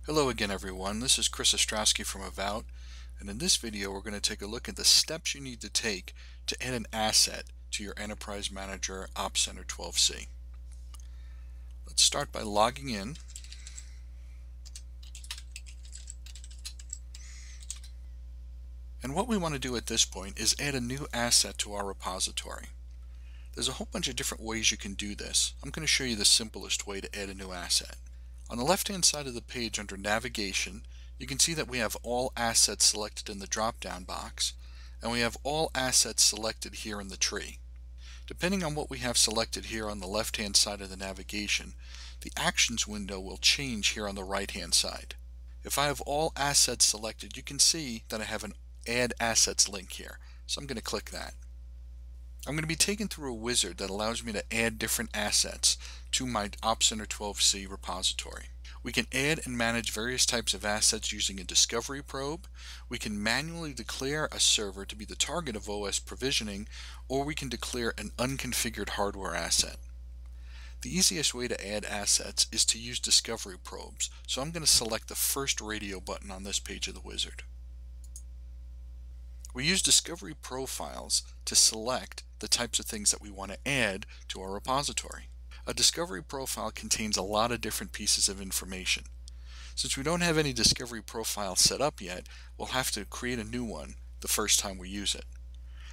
Hello again everyone, this is Chris Ostrowski from About, and in this video we're going to take a look at the steps you need to take to add an asset to your Enterprise Manager Op Center 12c. Let's start by logging in. And what we want to do at this point is add a new asset to our repository. There's a whole bunch of different ways you can do this. I'm going to show you the simplest way to add a new asset. On the left-hand side of the page under Navigation, you can see that we have all assets selected in the drop-down box, and we have all assets selected here in the tree. Depending on what we have selected here on the left-hand side of the navigation, the Actions window will change here on the right-hand side. If I have all assets selected, you can see that I have an Add Assets link here, so I'm going to click that. I'm going to be taken through a wizard that allows me to add different assets to my Op Center 12c repository. We can add and manage various types of assets using a discovery probe. We can manually declare a server to be the target of OS provisioning, or we can declare an unconfigured hardware asset. The easiest way to add assets is to use discovery probes, so I'm going to select the first radio button on this page of the wizard. We use discovery profiles to select the types of things that we want to add to our repository. A discovery profile contains a lot of different pieces of information. Since we don't have any discovery profile set up yet, we'll have to create a new one the first time we use it.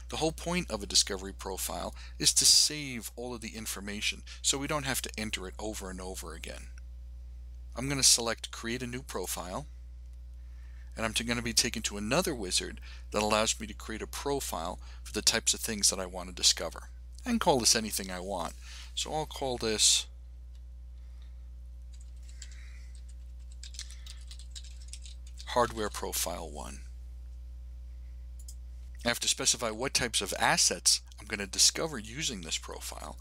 The whole point of a discovery profile is to save all of the information so we don't have to enter it over and over again. I'm going to select Create a New Profile, and I'm going to be taken to another wizard that allows me to create a profile for the types of things that I want to discover. I can call this anything I want, so I'll call this Hardware Profile 1. I have to specify what types of assets I'm going to discover using this profile,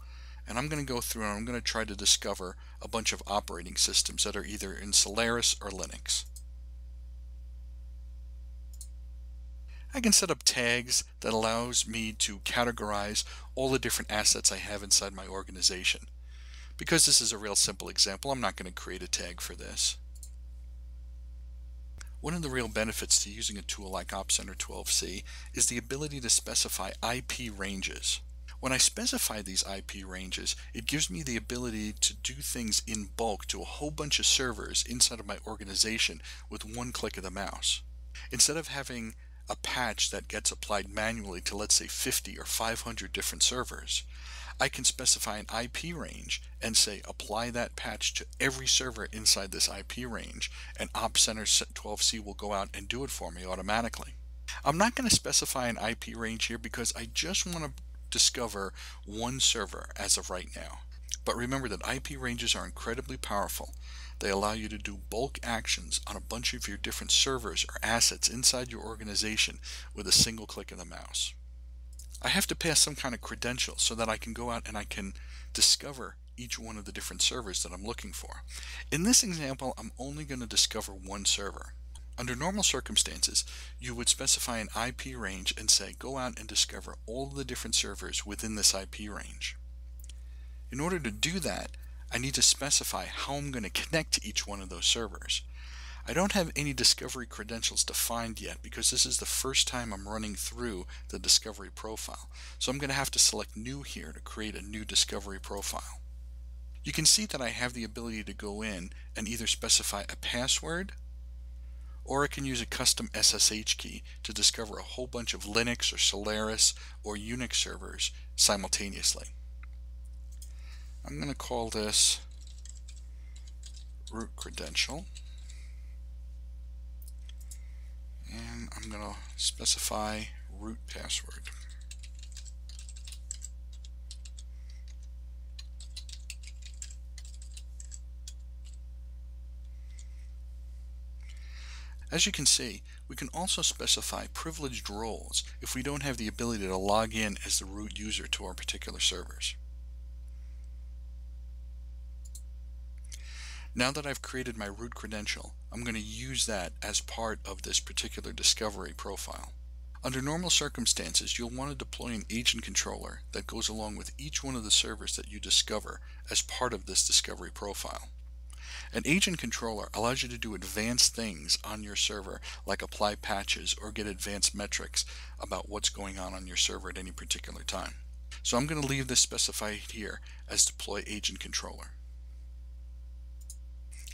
and I'm going to go through and I'm going to try to discover a bunch of operating systems that are either in Solaris or Linux. I can set up tags that allows me to categorize all the different assets I have inside my organization. Because this is a real simple example, I'm not going to create a tag for this. One of the real benefits to using a tool like Op Center 12c is the ability to specify IP ranges. When I specify these IP ranges, it gives me the ability to do things in bulk to a whole bunch of servers inside of my organization with one click of the mouse. Instead of having a patch that gets applied manually to, let's say, 50 or 500 different servers, I can specify an IP range and say apply that patch to every server inside this IP range, and Op Center 12c will go out and do it for me automatically. I'm not going to specify an IP range here because I just want to discover one server as of right now. But remember that IP ranges are incredibly powerful. They allow you to do bulk actions on a bunch of your different servers or assets inside your organization with a single click of the mouse. I have to pass some kind of credential so that I can go out and I can discover each one of the different servers that I'm looking for. In this example, I'm only going to discover one server. Under normal circumstances, you would specify an IP range and say go out and discover all of the different servers within this IP range. In order to do that, I need to specify how I'm going to connect to each one of those servers. I don't have any discovery credentials defined yet because this is the first time I'm running through the discovery profile. So I'm going to have to select New here to create a new discovery profile. You can see that I have the ability to go in and either specify a password, or I can use a custom SSH key to discover a whole bunch of Linux or Solaris or Unix servers simultaneously. I'm going to call this root credential, and I'm going to specify root password. As you can see, we can also specify privileged roles if we don't have the ability to log in as the root user to our particular servers. Now that I've created my root credential, I'm going to use that as part of this particular discovery profile. Under normal circumstances, you'll want to deploy an agent controller that goes along with each one of the servers that you discover as part of this discovery profile. An agent controller allows you to do advanced things on your server, like apply patches or get advanced metrics about what's going on your server at any particular time. So I'm going to leave this specified here as deploy agent controller.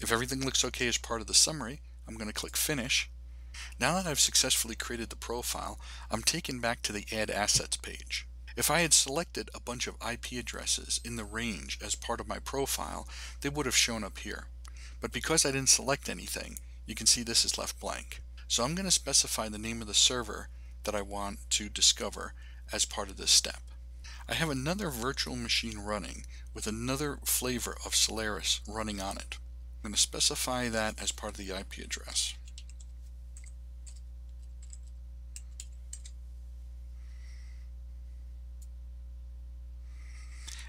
If everything looks okay as part of the summary, I'm going to click finish. Now that I've successfully created the profile, I'm taken back to the Add Assets page. If I had selected a bunch of IP addresses in the range as part of my profile, they would have shown up here. But because I didn't select anything, you can see this is left blank. So I'm going to specify the name of the server that I want to discover as part of this step. I have another virtual machine running with another flavor of Solaris running on it. I'm going to specify that as part of the IP address.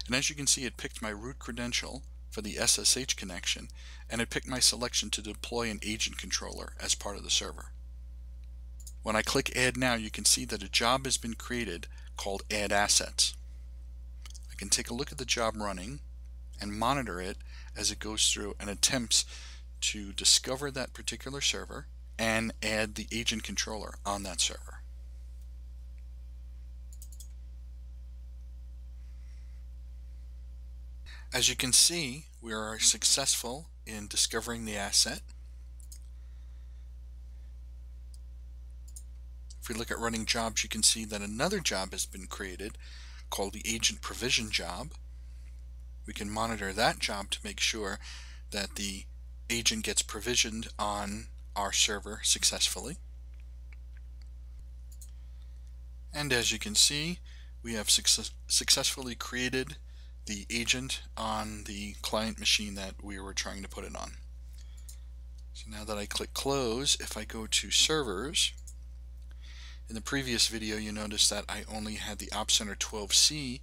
And as you can see, it picked my root credential for the SSH connection, and it picked my selection to deploy an agent controller as part of the server. When I click Add Now, you can see that a job has been created called Add Assets. I can take a look at the job running and monitor it as it goes through and attempts to discover that particular server and add the agent controller on that server. As you can see, we are successful in discovering the asset. If we look at running jobs, you can see that another job has been created called the agent provision job. We can monitor that job to make sure that the agent gets provisioned on our server successfully. And as you can see, we have successfully created the agent on the client machine that we were trying to put it on. So now that I click close, if I go to servers, in the previous video you noticed that I only had the OpsCenter 12C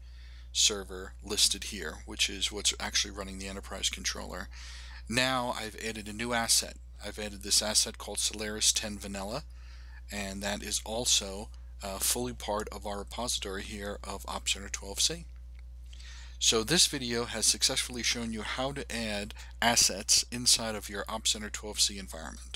server listed here, which is what's actually running the enterprise controller. Now I've added a new asset. I've added this asset called Solaris 10 Vanilla, and that is also fully part of our repository here of OpsCenter 12C. So this video has successfully shown you how to add assets inside of your OpsCenter 12C environment.